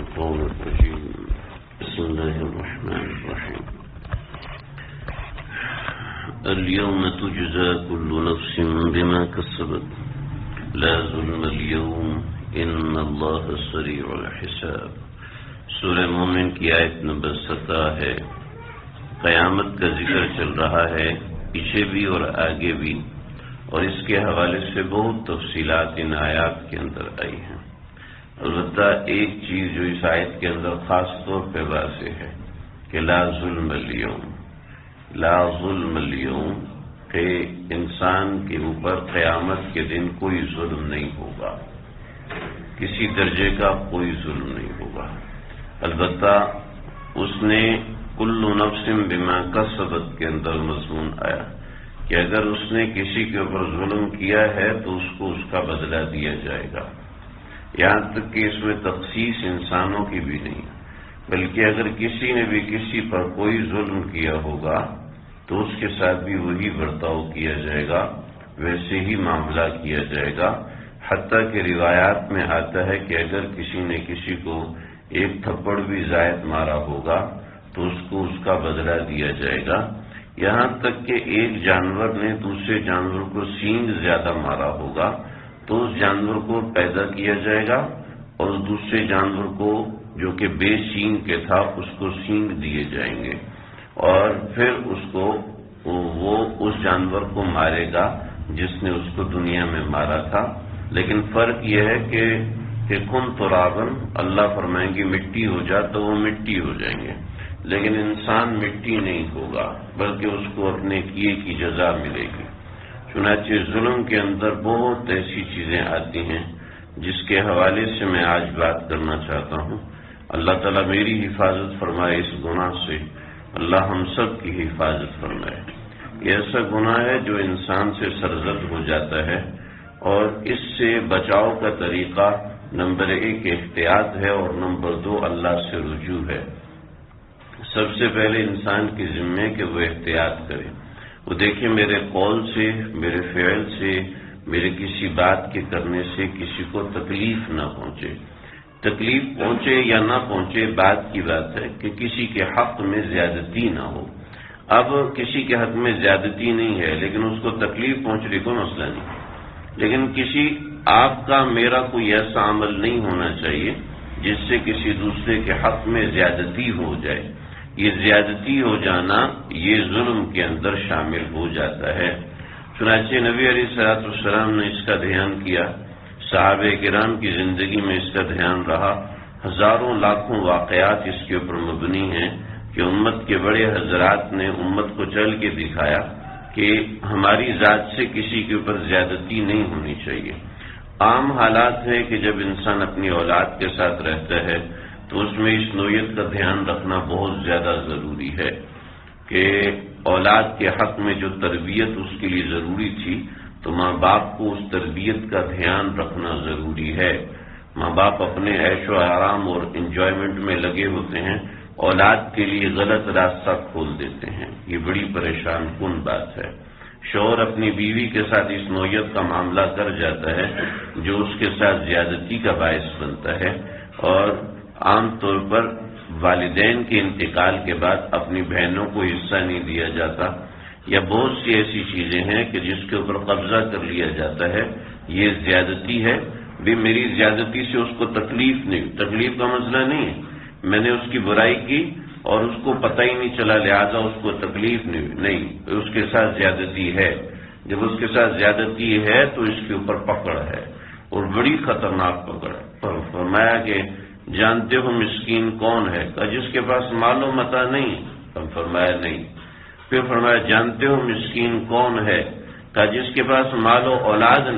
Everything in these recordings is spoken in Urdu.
الشيطان الرجيم بسم الله الرحمن الرحيم اليوم تجزى كل نفس بما كسبت لا ظلم اليوم ان اللہ سریع الحساب۔ سورہ مومن کی آیت نمبر 17 ہے۔ قیامت کا ذکر چل رہا ہے، پیچھے بھی اور آگے بھی، اور اس کے حوالے سے بہت تفصیلات ان آیات کے اندر آئی ہیں۔ البتہ ایک چیز جو اس آیت کے اندر خاص طور پہ واضح ہے کہ لا ظلم اليوم، لا ظلم اليوم، کہ انسان کے اوپر قیامت کے دن کوئی ظلم نہیں ہوگا، کسی درجے کا کوئی ظلم نہیں ہوگا۔ البتہ اس نے کل نفس بما کسبت کے اندر مضمون آیا کہ اگر اس نے کسی کے اوپر ظلم کیا ہے تو اس کو اس کا بدلہ دیا جائے گا۔ یہاں تک کہ اس میں تخصیص انسانوں کی بھی نہیں، بلکہ اگر کسی نے بھی کسی پر کوئی ظلم کیا ہوگا تو اس کے ساتھ بھی وہی برتاؤ کیا جائے گا، ویسے ہی معاملہ کیا جائے گا۔ حتیٰ کہ روایات میں آتا ہے کہ اگر کسی نے کسی کو ایک تھپڑ بھی زائد مارا ہوگا تو اس کو اس کا بدلہ دیا جائے گا۔ یہاں تک کہ ایک جانور نے دوسرے جانور کو سینگ زیادہ مارا ہوگا تو اس جانور کو پیدا کیا جائے گا، اور دوسرے جانور کو جو کہ بے سینگ کے تھا اس کو سینگ دیے جائیں گے، اور پھر وہ اس جانور کو مارے گا جس نے اس کو دنیا میں مارا تھا۔ لیکن فرق یہ ہے کہ کن ترابن، اللہ فرمائیں گے مٹی ہو جا تو وہ مٹی ہو جائیں گے، لیکن انسان مٹی نہیں ہوگا بلکہ اس کو اپنے کیے کی جزا ملے گی۔ چنانچہ ظلم کے اندر بہت ایسی چیزیں آتی ہیں جس کے حوالے سے میں آج بات کرنا چاہتا ہوں۔ اللہ تعالیٰ میری حفاظت فرمائے اس گناہ سے، اللہ ہم سب کی حفاظت فرمائے۔ یہ ایسا گناہ ہے جو انسان سے سرزد ہو جاتا ہے، اور اس سے بچاؤ کا طریقہ نمبر 1 احتیاط ہے، اور نمبر 2 اللہ سے رجوع ہے۔ سب سے پہلے انسان کی ذمہ کہ وہ احتیاط کرے، وہ دیکھیں میرے قول سے، میرے فعل سے، میرے کسی بات کے کرنے سے کسی کو تکلیف نہ پہنچے۔ تکلیف پہنچے یا نہ پہنچے بات کی بات ہے کہ کسی کے حق میں زیادتی نہ ہو۔ اب کسی کے حق میں زیادتی نہیں ہے لیکن اس کو تکلیف پہنچ رہی، کوئی مسئلہ نہیں، لیکن آپ کا میرا کوئی ایسا عمل نہیں ہونا چاہیے جس سے کسی دوسرے کے حق میں زیادتی ہو جائے۔ یہ زیادتی ہو جانا یہ ظلم کے اندر شامل ہو جاتا ہے۔ چنانچہ نبی علیہ السلام نے اس کا دھیان کیا، صحابہ کرام کی زندگی میں اس کا دھیان رہا، ہزاروں لاکھوں واقعات اس کے اوپر مبنی ہیں کہ امت کے بڑے حضرات نے امت کو چل کے دکھایا کہ ہماری ذات سے کسی کے اوپر زیادتی نہیں ہونی چاہیے۔ عام حالات ہے کہ جب انسان اپنی اولاد کے ساتھ رہتا ہے تو اس میں اس نوعیت کا دھیان رکھنا بہت زیادہ ضروری ہے کہ اولاد کے حق میں جو تربیت اس کے لیے ضروری تھی تو ماں باپ کو اس تربیت کا دھیان رکھنا ضروری ہے۔ ماں باپ اپنے عیش و آرام اور انجوائمنٹ میں لگے ہوتے ہیں، اولاد کے لیے غلط راستہ کھول دیتے ہیں، یہ بڑی پریشان کن بات ہے۔ شوہر اپنی بیوی کے ساتھ اس نوعیت کا معاملہ کر جاتا ہے جو اس کے ساتھ زیادتی کا باعث بنتا ہے، اور عام طور پر والدین کے انتقال کے بعد اپنی بہنوں کو حصہ نہیں دیا جاتا، یا بہت سی ایسی چیزیں ہیں کہ جس کے اوپر قبضہ کر لیا جاتا ہے، یہ زیادتی ہے۔ بھی میری زیادتی سے اس کو تکلیف نہیں، تکلیف کا مسئلہ نہیں ہے، میں نے اس کی برائی کی اور اس کو پتہ ہی نہیں چلا لہذا اس کو تکلیف نہیں، اس کے ساتھ زیادتی ہے۔ جب اس کے ساتھ زیادتی ہے تو اس کے اوپر پکڑ ہے، اور بڑی خطرناک پکڑ ہے۔ فرمایا کہ جانتے ہو مسکین کون ہے؟ کہ جس کے پاس مال و متاع نہیں۔ ہم فرمایا نہیں۔ پھر فرمایا جانتے ہو مسکین کون ہے؟ کہ جس کے پاس مال و اولاد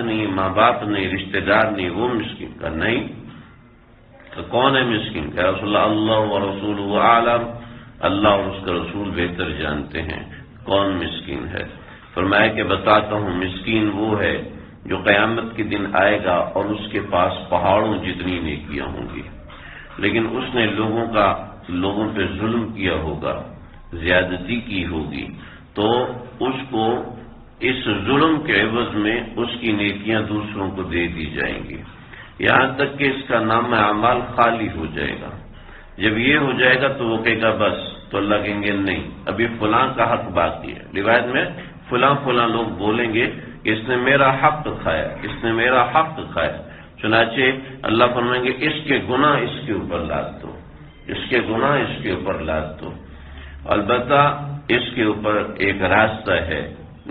نہیں، ماں باپ نہیں، رشتہ دار نہیں، وہ مسکین؟ کا نہیں۔ تو کون ہے مسکین؟ کہ رسول اللہ و رسول عالم، اللہ اور اس کا رسول بہتر جانتے ہیں کون مسکین ہے۔ فرمایا کہ بتاتا ہوں مسکین وہ ہے جو قیامت کے دن آئے گا اور اس کے پاس پہاڑوں جتنی نیکیاں ہوں گی، لیکن اس نے لوگوں پہ ظلم کیا ہوگا، زیادتی کی ہوگی، تو اس کو اس ظلم کے عوض میں اس کی نیکیاں دوسروں کو دے دی جائیں گی۔ یہاں تک کہ اس کا نام اعمال خالی ہو جائے گا۔ جب یہ ہو جائے گا تو وہ کہے گا بس، تو اللہ کہیں گے نہیں، ابھی فلاں کا حق باقی ہے۔ روایت میں فلاں فلاں لوگ بولیں گے کہ اس نے میرا حق کھایا، اس نے میرا حق کھایا۔ چنانچہ اللہ فرمائیں گے اس کے گناہ اس کے اوپر لاد دو، اس کے گناہ اس کے اوپر لاد دو۔ البتہ اس کے اوپر ایک راستہ ہے،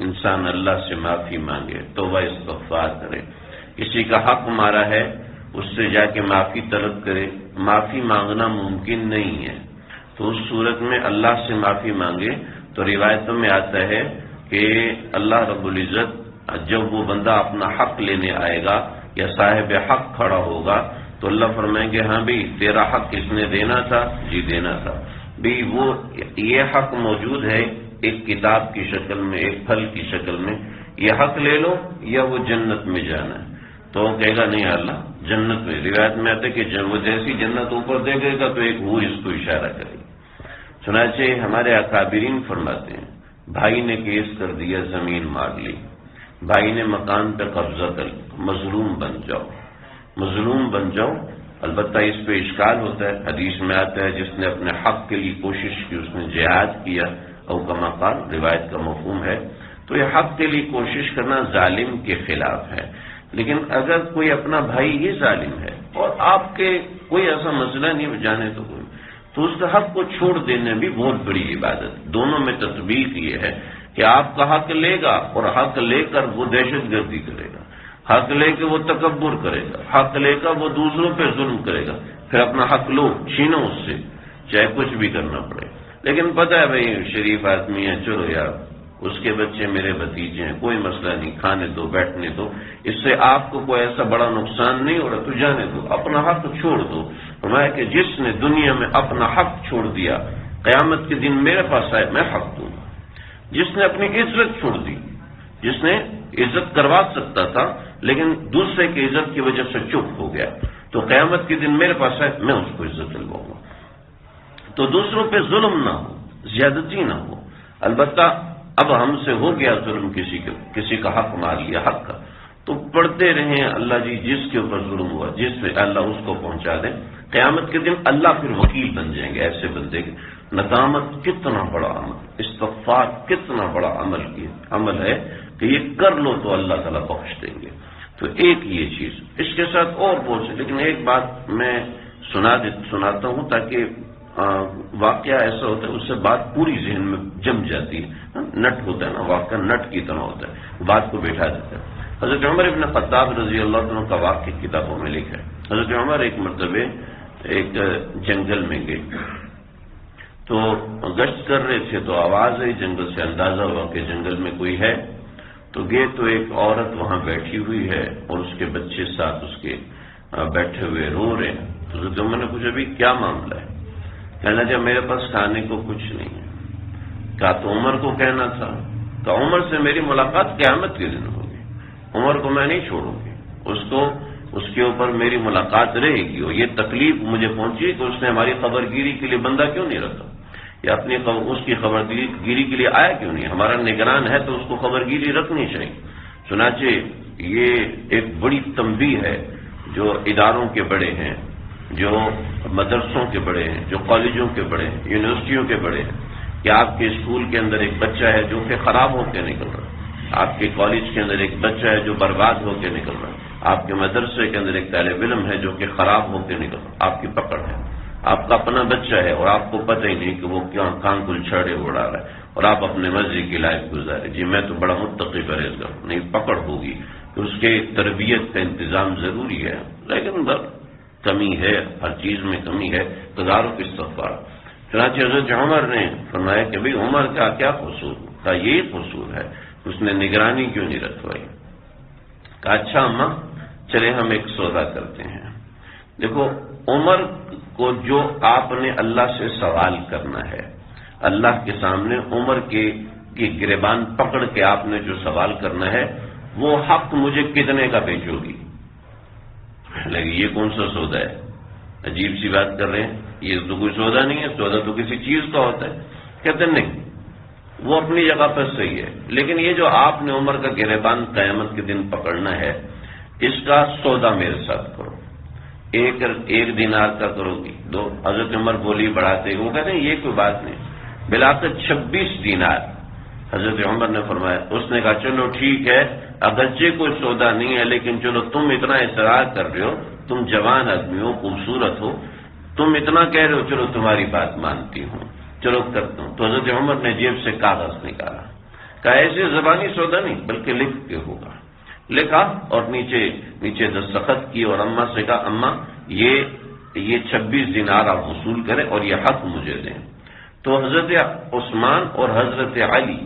انسان اللہ سے معافی مانگے، توبہ استغفار کرے۔ کسی کا حق مارا ہے، اس سے جا کے معافی طلب کرے۔ معافی مانگنا ممکن نہیں ہے، تو اس صورت میں اللہ سے معافی مانگے۔ تو روایتوں میں آتا ہے کہ اللہ رب العزت جب وہ بندہ اپنا حق لینے آئے گا یا صاحب حق کھڑا ہوگا تو اللہ فرمائیں گے ہاں بھی تیرا حق کس نے دینا تھا؟ جی دینا تھا بھی، وہ یہ حق موجود ہے ایک کتاب کی شکل میں، ایک پھل کی شکل میں، یہ حق لے لو یا وہ جنت میں جانا ہے۔ تو وہ کہے گا نہیں اللہ جنت میں۔ روایت میں آتا ہے کہ وہ جیسی جنت اوپر دیکھے گا تو ایک حور اس کو اشارہ کرے گی۔ چنانچہ ہمارے اکابرین فرماتے ہیں بھائی نے کیس کر دیا، زمین مار لی، بھائی نے مکان پہ قبضہ کر، مظلوم بن جاؤ، مظلوم بن جاؤ۔ البتہ اس پہ اشکال ہوتا ہے، حدیث میں آتا ہے جس نے اپنے حق کے لیے کوشش کی اس نے جہاد کیا، او کما قال، روایت کا مفہوم ہے۔ تو یہ حق کے لیے کوشش کرنا ظالم کے خلاف ہے۔ لیکن اگر کوئی اپنا بھائی ہی ظالم ہے اور آپ کے کوئی ایسا مسئلہ نہیں جانے تو کوئی، تو اس حق کو چھوڑ دینے بھی بہت بڑی عبادت۔ دونوں میں تطبیق یہ ہے کہ آپ کا حق لے گا اور حق لے کر وہ دہشت گردی کرے گا، حق لے کے وہ تکبر کرے گا، حق لے کر وہ دوسروں پہ ظلم کرے گا، پھر اپنا حق لو، چھینو اس سے، چاہے کچھ بھی کرنا پڑے۔ لیکن پتہ ہے بھائی شریف آدمی ہے، چلو یار اس کے بچے میرے بھتیجے ہیں، کوئی مسئلہ نہیں، کھانے دو، بیٹھنے دو، اس سے آپ کو کوئی ایسا بڑا نقصان نہیں ہو رہا، تو جانے دو، اپنا حق چھوڑ دو۔ فرمایا کہ جس نے دنیا میں اپنا حق چھوڑ دیا قیامت کے دن میرے پاس آئے میں حق دوں گا۔ جس نے اپنی عزت چھوڑ دی، جس نے عزت کروا سکتا تھا لیکن دوسرے کی عزت کی وجہ سے چپ ہو گیا، تو قیامت کے دن میرے پاس آئے میں اس کو عزت دلواؤں گا۔ تو دوسروں پہ ظلم نہ ہو، زیادتی نہ ہو۔ البتہ اب ہم سے ہو گیا ظلم، کسی کا حق مار لیا، حق کا، تو پڑھتے رہیں اللہ جی جس کے اوپر ظلم ہوا جس پہ اللہ اس کو پہنچا دیں۔ قیامت کے دن اللہ پھر وکیل بن جائیں گے ایسے بندے کے۔ ندامت کتنا بڑا عمل، استغفار کتنا بڑا عمل ہے کہ یہ کر لو تو اللہ تعالیٰ بخش دیں گے۔ تو ایک یہ چیز، اس کے ساتھ اور بہت سے، لیکن ایک بات میں سناتا ہوں تاکہ واقعہ ایسا ہوتا ہے اس سے بات پوری ذہن میں جم جاتی ہے، نٹ ہوتا ہے نا، واقعہ نٹ کی طرح ہوتا ہے، بات کو بیٹھا دیتا ہے۔ حضرت عمر ابن خطاب رضی اللہ عنہ کا واقعہ کتابوں میں لکھا ہے۔ حضرت عمر ایک مرتبہ ایک جنگل میں گئے تو گشت کر رہے تھے، تو آواز آئی جنگل سے، اندازہ ہوا کہ جنگل میں کوئی ہے، تو گئے تو ایک عورت وہاں بیٹھی ہوئی ہے اور اس کے بچے ساتھ اس کے بیٹھے ہوئے رو رہے ہیں۔ تو حضرت عمر نے پوچھا بھی کیا معاملہ ہے؟ کہنا جب میرے پاس کھانے کو کچھ نہیں ہے۔ کہا تو عمر کو کہنا تھا، کہ عمر سے میری ملاقات قیامت کے دن ہوگی، عمر کو میں نہیں چھوڑوں گی، اس کے اوپر میری ملاقات رہے گی، اور یہ تکلیف مجھے پہنچی کہ اس نے ہماری خبر گیری کے لیے بندہ کیوں نہیں رکھا، یا اپنی اس کی خبر گیری کے لیے آیا کیوں نہیں؟ ہمارا نگران ہے تو اس کو خبر گیری رکھنی چاہیے۔ چنانچہ یہ ایک بڑی تنبیہ ہے جو اداروں کے بڑے ہیں، جو مدرسوں کے بڑے ہیں، جو کالجوں کے بڑے ہیں، یونیورسٹیوں کے بڑے ہیں، کہ آپ کے اسکول کے اندر ایک بچہ ہے جو کہ خراب ہو کے نکل رہا ہے، آپ کے کالج کے اندر ایک بچہ ہے جو برباد ہو کے نکل رہا ہے، آپ کے مدرسے کے اندر ایک طالب علم ہے جو کہ خراب ہو کے نکل رہا ہے، آپ کی پکڑ ہے، آپ کا اپنا بچہ ہے اور آپ کو پتہ ہی نہیں کہ وہ کہاں کل چھڑے اڑا رہا ہے، اور آپ اپنے مرضی کی لائف گزارے، جی میں تو بڑا متقی پرہیزگار ہوں، نہیں پکڑ ہوگی کہ اس کے تربیت کا انتظام ضروری ہے، لیکن کمی ہے، ہر چیز میں کمی ہے، تدارک کی استغفار۔ چنانچہ حضرت عمر نے فرمایا کہ بھئی عمر کا کیا قصور؟ کہا یہی قصور ہے، اس نے نگرانی کیوں نہیں رکھوائی؟ کہا اچھا اماں چلے ہم ایک سودا کرتے ہیں۔ دیکھو عمر کو جو آپ نے اللہ سے سوال کرنا ہے، اللہ کے سامنے عمر کی گریبان پکڑ کے آپ نے جو سوال کرنا ہے، وہ حق مجھے کتنے کا بیچو گی؟ لیکن یہ کون سا سودا ہے؟ عجیب سی بات کر رہے ہیں، یہ تو کوئی سودا نہیں ہے، سودا تو کسی چیز کا ہوتا ہے۔ کہتے نہیں، وہ اپنی جگہ پر صحیح ہے، لیکن یہ جو آپ نے عمر کا گریبان قیامت کے دن پکڑنا ہے، اس کا سودا میرے ساتھ کرو، ایک دینار کا کرو گی، دو۔ حضرت عمر بولی بڑھاتے، وہ کہتے ہیں یہ کوئی بات نہیں، بلاخر 26 دینار حضرت عمر نے فرمایا۔ اس نے کہا چلو ٹھیک ہے، اگرچہ کوئی سودا نہیں ہے، لیکن چلو تم اتنا اصرار کر رہے ہو، تم جوان آدمی ہو، خوبصورت ہو، تم اتنا کہہ رہے ہو، چلو تمہاری بات مانتی ہوں، چلو کرتا ہوں۔ تو حضرت عمر نے جیب سے کاغذ نکالا، کہا ایسے زبانی سودا نہیں بلکہ لکھ کے ہوگا۔ لکھا اور نیچے دستخط کی، اور اماں سے کہا اماں یہ 26 دینار آپ وصول کریں اور یہ حق مجھے دیں۔ تو حضرت عثمان اور حضرت علی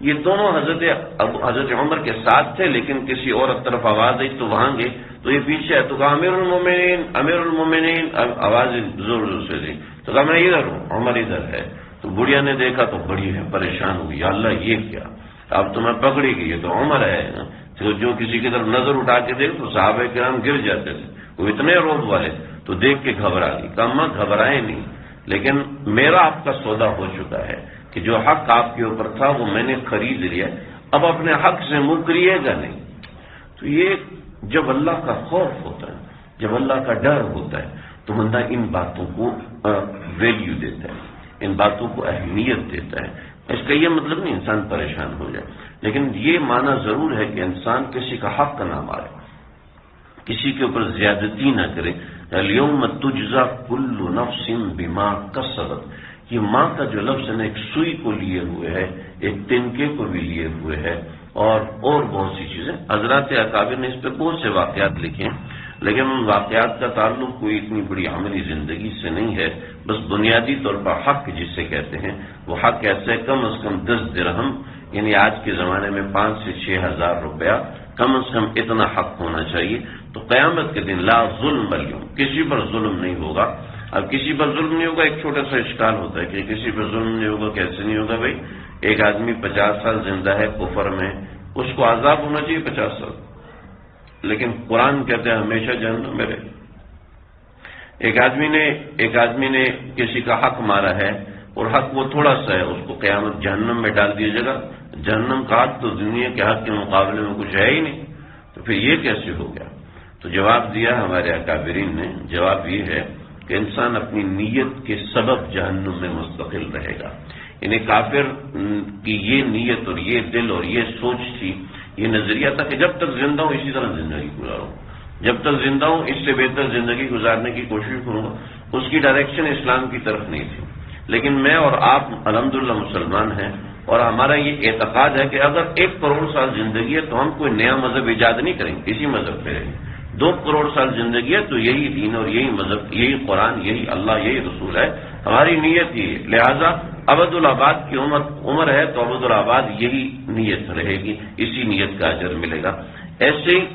یہ دونوں حضرت عمر کے ساتھ تھے، لیکن کسی اور طرف آواز آئی تو وہاں گئے، تو یہ پیچھے ہے، تو کہا امیر المومنین امیر المومنین، آواز زور سے دی، تو کہا میں ادھر ہوں، عمر ادھر ہے۔ تو بڑھیا نے دیکھا تو بڑی ہے پریشان ہوئی، یا اللہ یہ کیا، اب تو میں پکڑی گئی، یہ تو عمر ہے۔ تو جو کسی کی طرف نظر اٹھا کے دیکھ تو صحابہ کرام گر جاتے تھے، وہ اتنے روب والے، تو دیکھ کے گھبرا گئی۔ کہا اماں گھبرائے نہیں، لیکن میرا آپ کا سودا ہو چکا ہے کہ جو حق آپ کے اوپر تھا وہ میں نے خرید لیا، اب اپنے حق سے مکریے گا نہیں۔ تو یہ جب اللہ کا خوف ہوتا ہے، جب اللہ کا ڈر ہوتا ہے، تو بندہ ان باتوں کو ویلیو دیتا ہے، ان باتوں کو اہمیت دیتا ہے۔ اس کا یہ مطلب نہیں انسان پریشان ہو جائے، لیکن یہ معنی ضرور ہے کہ انسان کسی کا حق نہ مارے، کسی کے اوپر زیادتی نہ کرے۔ اليوم تجزا کل نفس بما کسبت، یہ ماں کا جو لفظ ہے ایک سوئی کو لیے ہوئے ہے، ایک تنکے کو بھی لیے ہوئے ہے، اور بہت سی چیزیں۔ حضرات اکابر نے اس پہ بہت سے واقعات لکھے ہیں، لیکن ان واقعات کا تعلق کوئی اتنی بڑی عملی زندگی سے نہیں ہے، بس بنیادی طور پر حق جسے کہتے ہیں، وہ حق ایسے کم از کم 10 درہم، یعنی آج کے زمانے میں 5 سے 6 ہزار روپیہ، کم از کم اتنا حق ہونا چاہیے۔ تو قیامت کے دن لا ظلم اليوم، کسی پر ظلم نہیں ہوگا۔ اب کسی پر ظلم نہیں ہوگا، ایک چھوٹا سا اشکال ہوتا ہے کہ کسی پر ظلم نہیں ہوگا، کیسے نہیں ہوگا؟ بھائی ایک آدمی 50 سال زندہ ہے کفر میں، اس کو عذاب ہونا چاہیے 50 سال، لیکن قرآن کہتے ہیں ہمیشہ جہنم میں رہے۔ ایک آدمی نے کسی کا حق مارا ہے، اور حق وہ تھوڑا سا ہے، اس کو قیامت جہنم میں ڈال دیا جائے گا۔ جہنم کا حق تو دنیا کے حق کے مقابلے میں کچھ ہے ہی نہیں، تو پھر یہ کیسے ہو گیا؟ تو جواب دیا ہمارے اکابرین نے، جواب یہ ہے کہ انسان اپنی نیت کے سبب جہنم میں مستقل رہے گا۔ یعنی کافر کی یہ نیت اور یہ دل اور یہ سوچ تھی، یہ نظریہ تھا کہ جب تک زندہ ہوں اسی طرح زندگی گزاروں، جب تک زندہ ہوں اس سے بہتر زندگی گزارنے کی کوشش کروں گا۔ اس کی ڈائریکشن اسلام کی طرف نہیں تھی، لیکن میں اور آپ الحمدللہ مسلمان ہیں، اور ہمارا یہ اعتقاد ہے کہ اگر 1 کروڑ سال زندگی ہے تو ہم کوئی نیا مذہب ایجاد نہیں کریں گے، اسی مذہب پہ رہیں گے۔ 2 کروڑ سال زندگی ہے تو یہی دین اور یہی مذہب، یہی قرآن، یہی اللہ، یہی رسول ہے۔ ہماری نیت یہ ہے، لہذا ابد الآباد کی عمر ہے تو ابد الآباد یہی نیت رہے گی، اسی نیت کا اجر ملے گا۔ ایسے ہی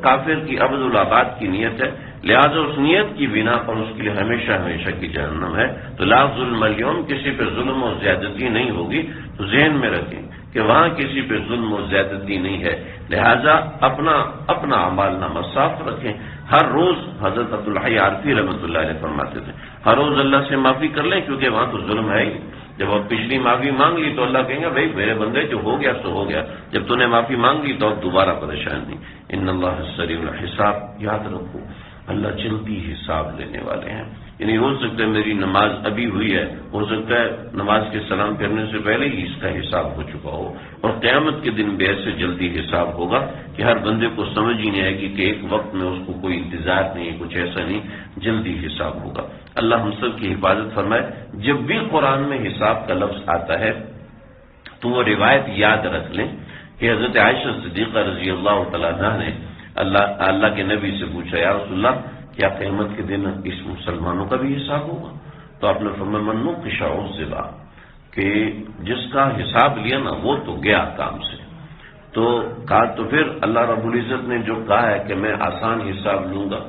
کافر کی ابد الآباد کی نیت ہے، لہذا اس نیت کی بنا پر اس کے لیے ہمیشہ ہمیشہ کی جہنم ہے۔ تو لا ظلم اليوم، کسی پہ ظلم و زیادتی نہیں ہوگی، تو ذہن میں رکھیں کہ وہاں کسی پہ ظلم و زیادتی نہیں ہے، لہذا اپنا اعمال نامہ صاف رکھیں۔ ہر روز حضرت عبدالحی عارفی رحمۃ اللہ علیہ فرماتے تھے ہر روز اللہ سے معافی کر لیں، کیونکہ وہاں تو ظلم ہے ہی۔ جب اب پچھلی معافی مانگ لی تو اللہ کہیں گے بھائی میرے بندے جو ہو گیا سو ہو گیا، جب تو نے معافی مانگ لی تو اب دوبارہ پریشان نہیں۔ ان اللہ سریع الحساب، یاد رکھو اللہ جلدی حساب لینے والے ہیں۔ یعنی ہو سکتا ہے میری نماز ابھی ہوئی ہے، ہو سکتا ہے نماز کے سلام پھیرنے سے پہلے ہی اس کا حساب ہو چکا ہو، اور قیامت کے دن بھی ایسے جلدی حساب ہوگا کہ ہر بندے کو سمجھ ہی نہیں آئے گی کہ ایک وقت میں اس کو کوئی انتظار نہیں ہے، کچھ ایسا نہیں، جلدی حساب ہوگا۔ اللہ ہم سب کی حفاظت فرمائے۔ جب بھی قرآن میں حساب کا لفظ آتا ہے تو وہ روایت یاد رکھ لیں کہ حضرت عائشہ صدیقہ رضی اللہ تعالیٰ عنہ نے اللہ کے نبی سے پوچھا یا رسول اللہ کیا قیامت کے دن اس مسلمانوں کا بھی حساب ہوگا؟ تو آپ نے فرمایا من نوقش عذب، کہ جس کا حساب لیا نا وہ تو گیا کام سے۔ تو کہا تو پھر اللہ رب العزت نے جو کہا ہے کہ میں آسان حساب لوں گا،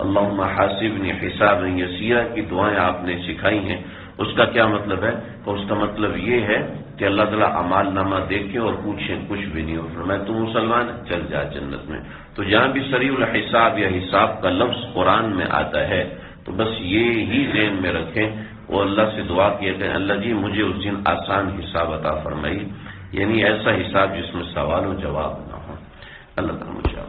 اللہم حاسبنی حسابا یسیرا کی دعائیں آپ نے سکھائی ہیں، اس کا کیا مطلب ہے؟ تو اس کا مطلب یہ ہے کہ اللہ تعالیٰ اعمال نامہ دیکھیں اور پوچھیں، کچھ بھی نہیں ہو، فرمایا تو مسلمان ہے چل جا جنت میں۔ تو جہاں بھی سریع الحساب یا حساب کا لفظ قرآن میں آتا ہے تو بس یہ ہی ذہن میں رکھیں، وہ اللہ سے دعا کیا کہ اللہ جی مجھے اس دن آسان حساب عطا فرمائی، یعنی ایسا حساب جس میں سوال و جواب نہ ہو۔ اللہ تعالیٰ مجھے